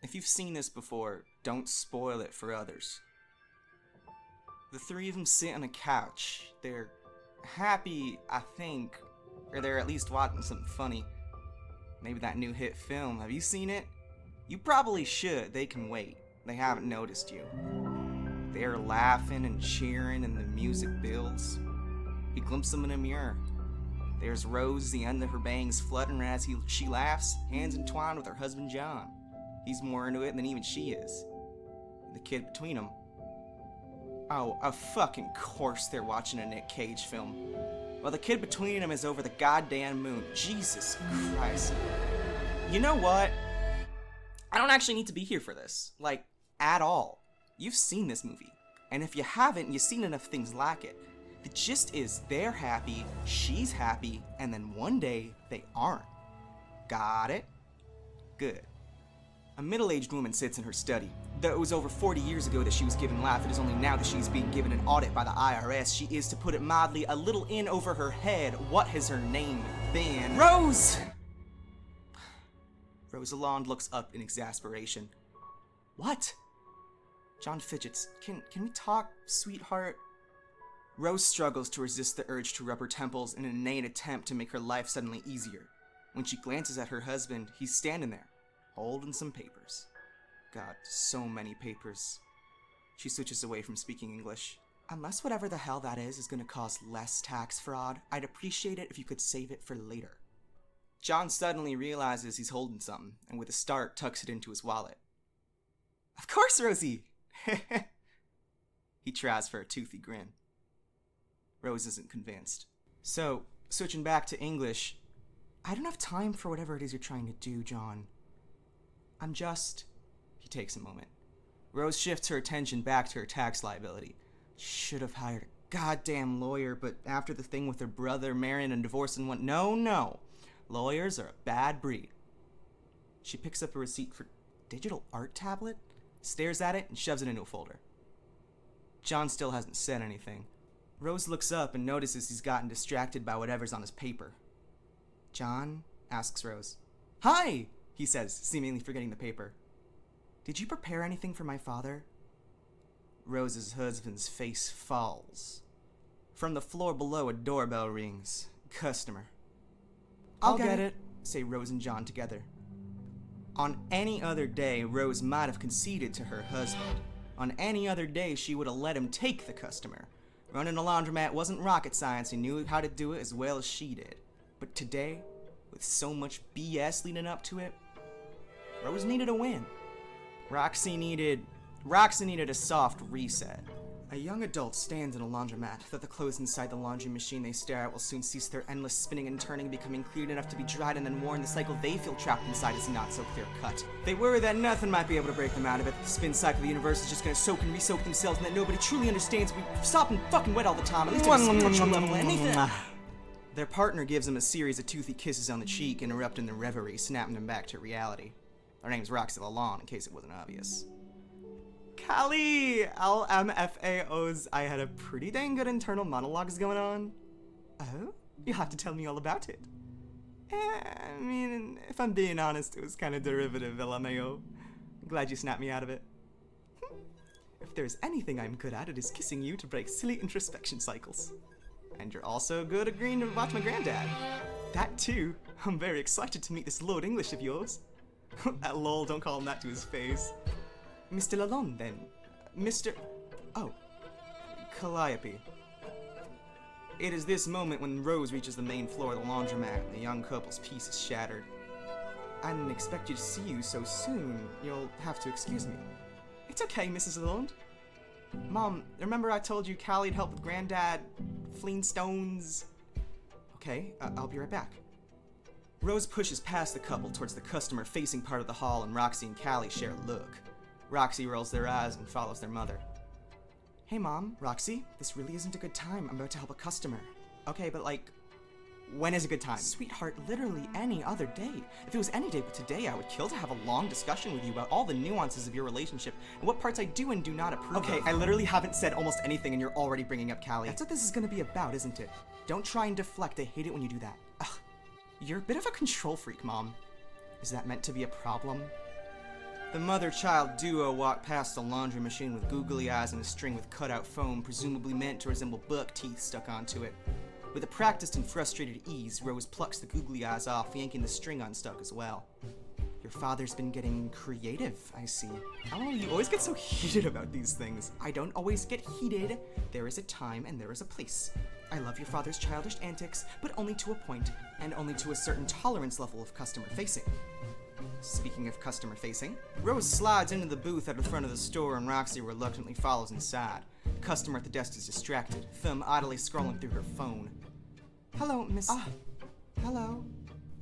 If you've seen this before, don't spoil it for others. The three of them sit on a couch. They're happy, I think, or they're at least watching something funny. Maybe that new hit film. Have you seen it? You probably should. They can wait. They haven't noticed you. They're laughing and cheering and the music builds. He glimpses them in a mirror. There's Rose, the end of her bangs fluttering as she laughs, hands entwined with her husband John. He's more into it than even she is. The kid between them. Oh, of fucking course they're watching a Nick Cage film. Well, the kid between them is over the goddamn moon. Jesus Christ. You know what? I don't actually need to be here for this. Like, at all. You've seen this movie. And if you haven't, you've seen enough things like it. The gist is they're happy, she's happy, and then one day they aren't. Got it? Good. A middle-aged woman sits in her study. Though it was over 40 years ago that she was given life, it is only now that she's being given an audit by the IRS. She is, to put it mildly, a little in over her head. What has her name been? Rose! Rosalind looks up in exasperation. What? John fidgets. Can we talk, sweetheart? Rose struggles to resist the urge to rub her temples in an inane attempt to make her life suddenly easier. When she glances at her husband, he's standing there, holding some papers. God, so many papers. She switches away from speaking English. Unless whatever the hell that is gonna cause less tax fraud, I'd appreciate it if you could save it for later. John suddenly realizes he's holding something, and with a start tucks it into his wallet. Of course, Rosie! He tries for a toothy grin. Rose isn't convinced. So, switching back to English, I don't have time for whatever it is you're trying to do, John. He takes a moment. Rose shifts her attention back to her tax liability. Should have hired a goddamn lawyer, but after the thing with her brother marrying and divorcing one... No. Lawyers are a bad breed. She picks up a receipt for digital art tablet, stares at it, and shoves it into a folder. John still hasn't said anything. Rose looks up and notices he's gotten distracted by whatever's on his paper. John asks Rose. Hi, he says, seemingly forgetting the paper. Did you prepare anything for my father? Rose's husband's face falls. From the floor below, a doorbell rings. Customer. I'll get it, say Rose and John together. On any other day, Rose might have conceded to her husband. On any other day, she would have let him take the customer. Running a laundromat wasn't rocket science. He knew how to do it as well as she did. But today, with so much BS leading up to it, Rose needed a win. Roxy needed a soft reset. A young adult stands in a laundromat, that the clothes inside the laundry machine they stare at will soon cease their endless spinning and turning, becoming cleared enough to be dried and then worn. The cycle they feel trapped inside is not so clear-cut. They worry that nothing might be able to break them out of it. The spin cycle of the universe is just gonna soak and re-soak themselves, and that nobody truly understands. We stop and fucking wet all the time, at least at a spiritual level, anything. Their partner gives them a series of toothy kisses on the cheek, interrupting their reverie, snapping them back to reality. Her name's Roxy in case it wasn't obvious. Callie! LMFAOs, I had a pretty dang good internal monologues going on. Oh? You have to tell me all about it. I mean, if I'm being honest, it was kind of derivative, LMAO. Glad you snapped me out of it. If there's anything I'm good at, it is kissing you to break silly introspection cycles. And you're also good at agreeing to watch my granddad. That too. I'm very excited to meet this Lord English of yours. Lol, don't call him that to his face. Mr. Lalonde, then. Oh. Calliope. It is this moment when Rose reaches the main floor of the laundromat and the young couple's peace is shattered. I didn't expect you to see you so soon. You'll have to excuse me. It's okay, Mrs. Lalonde. Mom, remember I told you Callie'd help with Granddad Flintstones? Okay, I'll be right back. Rose pushes past the couple towards the customer-facing part of the hall, and Roxy and Callie share a look. Roxy rolls their eyes and follows their mother. Hey, Mom, Roxy, this really isn't a good time. I'm about to help a customer. Okay, but when is a good time? Sweetheart, literally any other day. If it was any day but today, I would kill to have a long discussion with you about all the nuances of your relationship and what parts I do and do not approve of. Okay, I literally haven't said almost anything and you're already bringing up Callie. That's what this is gonna be about, isn't it? Don't try and deflect. I hate it when you do that. Ugh. You're a bit of a control freak, Mom. Is that meant to be a problem? The mother-child duo walked past a laundry machine with googly eyes and a string with cutout foam, presumably meant to resemble buck teeth stuck onto it. With a practiced and frustrated ease, Rose plucks the googly eyes off, yanking the string unstuck as well. Your father's been getting creative, I see. I don't know, you always get so heated about these things. I don't always get heated. There is a time and there is a place. I love your father's childish antics, but only to a point, and only to a certain tolerance level of customer-facing. Speaking of customer-facing, Rose slides into the booth at the front of the store and Roxy reluctantly follows inside. The customer at the desk is distracted, thumb idly scrolling through her phone. Hello, Miss... hello.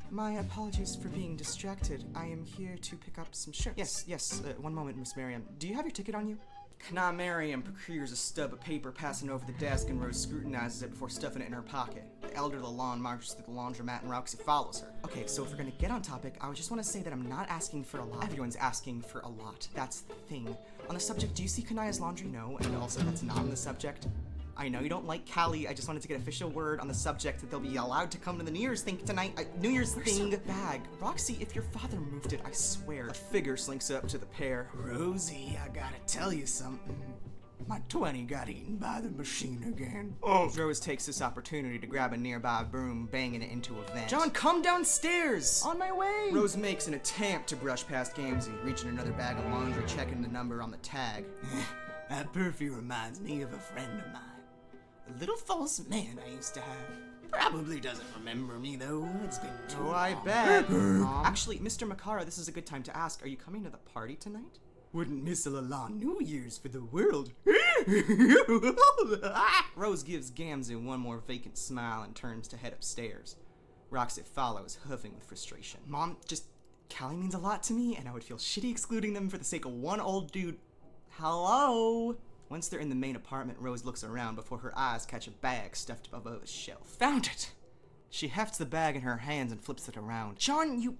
My apologies for being distracted. I am here to pick up some shirts. Yes, one moment, Miss Miriam. Do you have your ticket on you? Kana Miriam procures a stub of paper, passing over the desk, and Rose scrutinizes it before stuffing it in her pocket. The elder Lalonde marches through the laundromat, and Roxy follows her. Okay, so if we're gonna get on topic, I just want to say that I'm not asking for a lot. Everyone's asking for a lot. That's the thing. On the subject, do you see Kanaya's laundry? No, and also that's not on the subject. I know you don't like Callie. I just wanted to get official word on the subject that they'll be allowed to come to the New Year's thing tonight. New Year's thing. Bag. Roxy, if your father moved it, I swear. A figure slinks up to the pair. Rosie, I gotta tell you something. My 20 got eaten by the machine again. Rose takes this opportunity to grab a nearby broom, banging it into a vent. John, come downstairs! On my way! Rose makes an attempt to brush past Gamzee, reaching another bag of laundry, checking the number on the tag. That perfume reminds me of a friend of mine. A little false man I used to have. Probably doesn't remember me, though. It's been too long. I bet. Actually, Mr. Makara, this is a good time to ask, are you coming to the party tonight? Wouldn't miss a Lalonde New Year's for the world. Rose gives Gamzee one more vacant smile and turns to head upstairs. Roxy follows, huffing with frustration. Mom, Callie means a lot to me, and I would feel shitty excluding them for the sake of one old dude. Hello? Once they're in the main apartment, Rose looks around before her eyes catch a bag stuffed above a shelf. Found it! She hefts the bag in her hands and flips it around. John, you...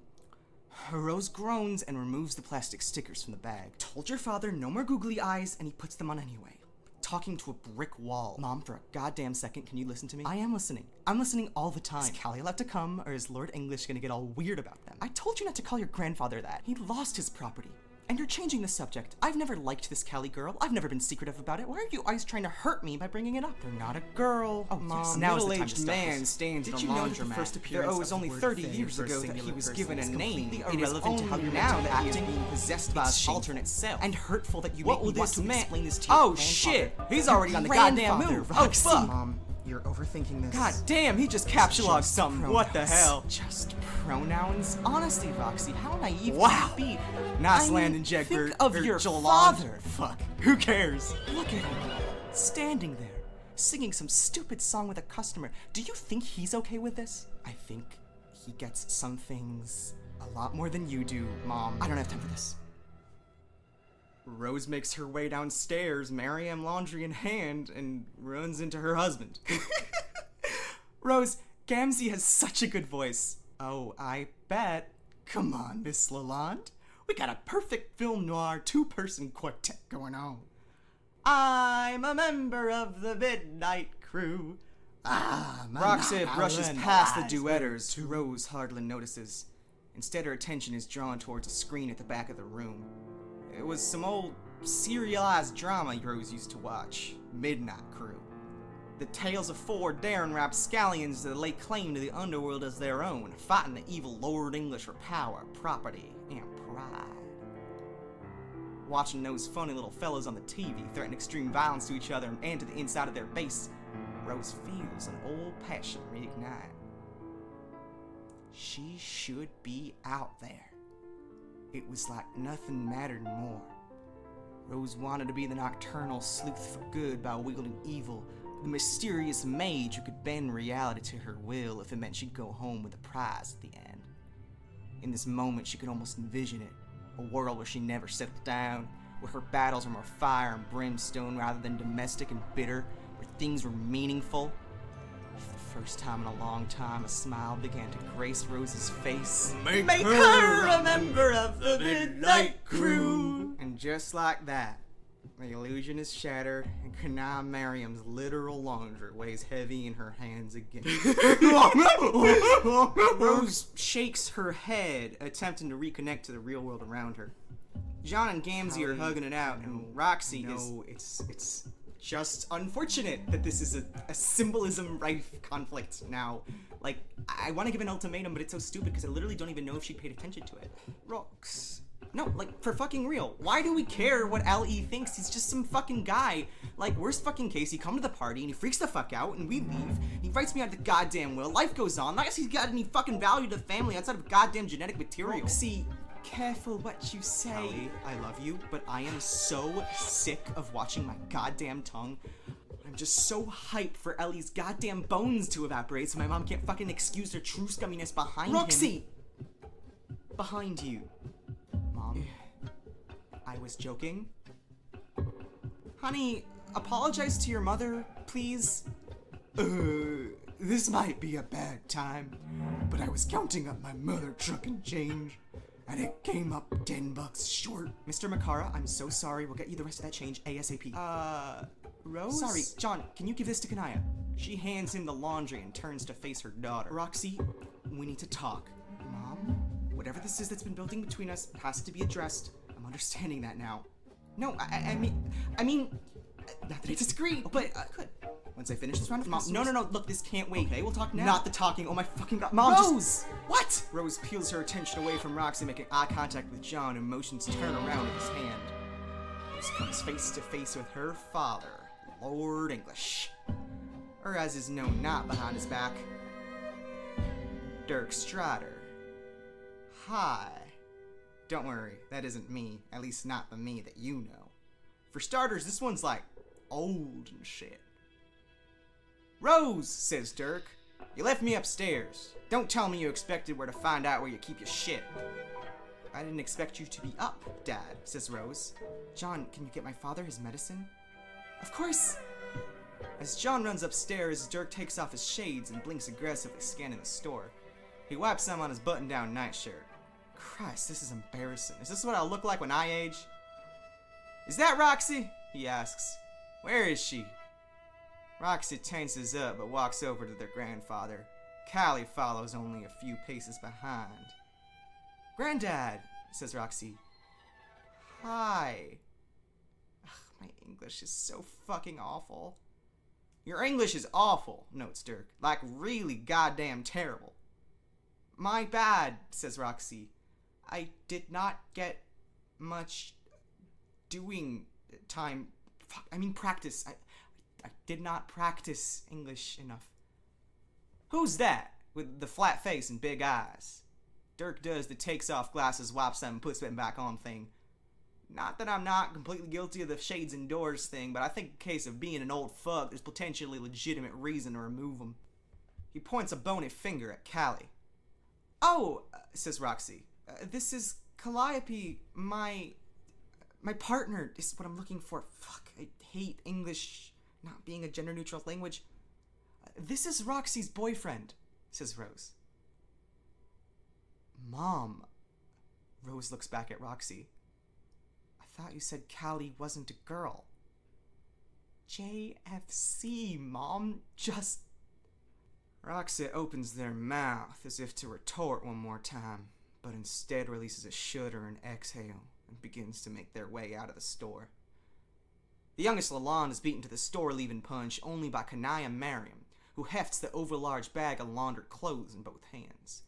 Rose groans and removes the plastic stickers from the bag. Told your father no more googly eyes, and he puts them on anyway. Talking to a brick wall. Mom, for a goddamn second, can you listen to me? I am listening. I'm listening all the time. Is Callie allowed to come, or is Lord English gonna get all weird about them? I told you not to call your grandfather that. He lost his property. And you're changing the subject. I've never liked this Callie girl. I've never been secretive about it. Why are you always trying to hurt me by bringing it up? They're not a girl. Oh, Mom, yes, now's the time to stop. Middle-aged man stands in a laundromat. There was only 30 years ago that he was given a name. It is only to how you're now that he is being possessed by its alternate self. And hurtful that you make me want to explain this to you. Oh shit! He's already on the goddamn move. Oh fuck! Mom, you're overthinking this. God damn, he just captcha-logged something. Pronouns. What the hell? Just pronouns? Honestly, Roxy, how naive can you be? Nice landing, Jegbert. Think of your father. Fuck. Who cares? Look at him. Standing there, singing some stupid song with a customer. Do you think he's okay with this? I think he gets some things a lot more than you do, Mom. I don't have time for this. Rose makes her way downstairs, Miriam laundry in hand, and runs into her husband. Rose, Gamzee has such a good voice. Oh, I bet. Come on, Miss Lalonde. We got a perfect film noir two-person quartet going on. I'm a member of the midnight crew. Roxy brushes past the duetters, who Rose hardly notices. Instead, her attention is drawn towards a screen at the back of the room. It was some old serialized drama Rose used to watch, Midnight Crew. The tales of four daring rapscallions that lay claim to the underworld as their own, fighting the evil Lord English for power, property, and pride. Watching those funny little fellows on the TV threaten extreme violence to each other and to the inside of their base, Rose feels an old passion reignite. She should be out there. It was like nothing mattered more. Rose wanted to be the nocturnal sleuth for good by wielding evil, the mysterious mage who could bend reality to her will if it meant she'd go home with a prize at the end. In this moment, she could almost envision it, a world where she never settled down, where her battles are more fire and brimstone rather than domestic and bitter, where things were meaningful. For the first time in a long time, a smile began to grace Rose's face. Make her a member of the midnight crew! And just like that, the illusion is shattered, and Kana Miriam's literal laundry weighs heavy in her hands again. Rose shakes her head, attempting to reconnect to the real world around her. John and Gamzee are hugging it out, and Roxy is... No, it's just unfortunate that this is a symbolism-rife conflict now. Like, I want to give an ultimatum, but it's so stupid because I literally don't even know if she paid attention to it. Rox. No, like, for fucking real. Why do we care what L.E. thinks? He's just some fucking guy. Like, worst fucking case, he come to the party and he freaks the fuck out and we leave. He writes me out of the goddamn will. Life goes on. I guess he's got any fucking value to the family outside of goddamn genetic material. Roxy, careful what you say. Callie, I love you, but I am so sick of watching my goddamn tongue. I'm just so hyped for Ellie's goddamn bones to evaporate so my mom can't fucking excuse her true scumminess behind Roxy! him. Behind you. Mom. I was joking. Honey, apologize to your mother, please. This might be a bad time, but I was counting up my mother trucking change, and it came up $10 short. Mr. Makara, I'm so sorry. We'll get you the rest of that change ASAP. Rose? Sorry, John, can you give this to Kanaya? She hands him the laundry and turns to face her daughter. Roxy, we need to talk. Mom, whatever this is that's been building between us has to be addressed. I'm understanding that now. No, I mean, not that I disagree, but good. Once I finish this round of customers... No, look, this can't wait. Okay, we'll talk now. Not the talking, oh my fucking god. Mom, Rose! What? Rose peels her attention away from Roxy, making eye contact with John and motions to turn around with his hand. Rose comes face to face with her father, Lord English. Or as is known not behind his back, Dirk Strider. Hi. Don't worry, that isn't me. At least not the me that you know. For starters, this one's like old and shit. Rose, says Dirk. You left me upstairs. Don't tell me you expected where to find out where you keep your shit. I didn't expect you to be up, Dad, says Rose. John, can you get my father his medicine? Of course. As John runs upstairs, Dirk takes off his shades and blinks aggressively, scanning the store. He wipes some on his button-down nightshirt. Christ, this is embarrassing. Is this what I'll look like when I age? Is that Roxy? He asks. Where is she? Roxy tenses up but walks over to their grandfather. Callie follows only a few paces behind. Granddad, says Roxy. Hi. Ugh, my English is so fucking awful. Your English is awful, notes Dirk. Like really goddamn terrible. My bad, says Roxy. I did not get much doing time. Practice. I did not practice English enough. Who's that with the flat face and big eyes? Dirk does the takes off glasses, wipes them, and puts them back on thing. Not that I'm not completely guilty of the shades indoors thing, but I think in case of being an old fuck, there's potentially legitimate reason to remove them. He points a bony finger at Callie. Oh, says Roxy. This is Calliope, my partner is what I'm looking for. Fuck, I hate English not being a gender-neutral language. This is Roxy's boyfriend, says Rose. Mom. Rose looks back at Roxy. I thought you said Callie wasn't a girl. JFC, Mom. Just... Roxy opens their mouth as if to retort one more time, but instead releases a shudder and exhale and begins to make their way out of the store. The youngest Lalonde is beaten to the store-leaving punch only by Kanaya Mariam, who hefts the overlarge bag of laundered clothes in both hands.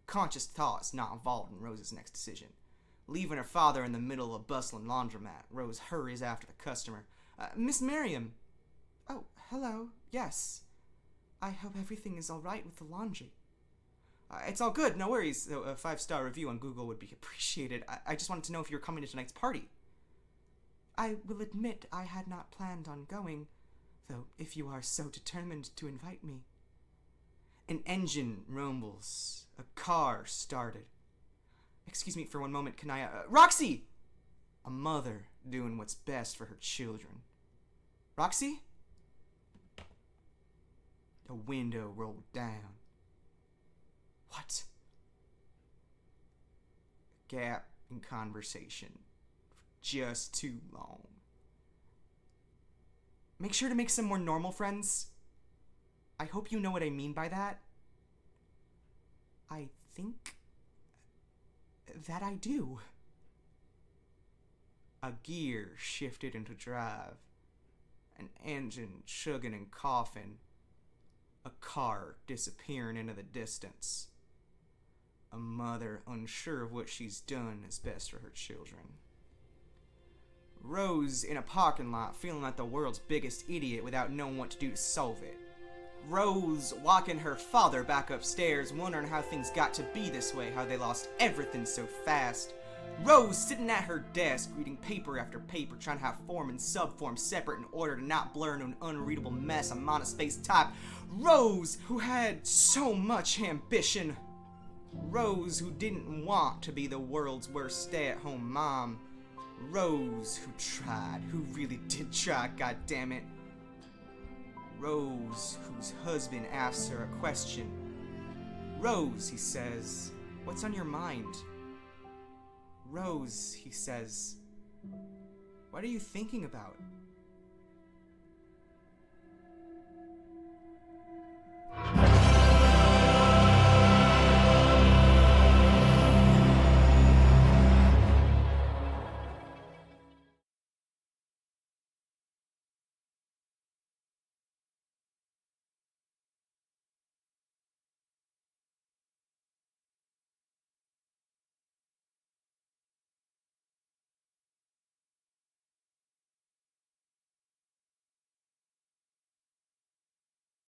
Conscious thought is not involved in Rose's next decision. Leaving her father in the middle of a bustling laundromat, Rose hurries after the customer. Miss Mariam. Oh, hello. Yes. I hope everything is all right with the laundry. It's all good, no worries, though a 5-star review on Google would be appreciated. I just wanted to know if you were coming to tonight's party. I will admit I had not planned on going, though if you are so determined to invite me. An engine rumbles. A car started. Excuse me for one moment, Kanaya. Roxy! A mother doing what's best for her children. Roxy? A window rolled down. What? A gap in conversation. Just too long. Make sure to make some more normal friends. I hope you know what I mean by that. I think that I do. A gear shifted into drive. An engine chugging and coughing. A car disappearing into the distance. A mother unsure of what she's done is best for her children. Rose in a parking lot feeling like the world's biggest idiot without knowing what to do to solve it. Rose walking her father back upstairs wondering how things got to be this way, how they lost everything so fast. Rose sitting at her desk reading paper after paper trying to have form and subform separate in order to not blur into an unreadable mess of monospace type. Rose who had so much ambition. Rose who didn't want to be the world's worst stay-at-home mom. Rose who tried, who really did try, goddammit. Rose whose husband asks her a question. Rose, he says, what's on your mind? Rose, he says, what are you thinking about?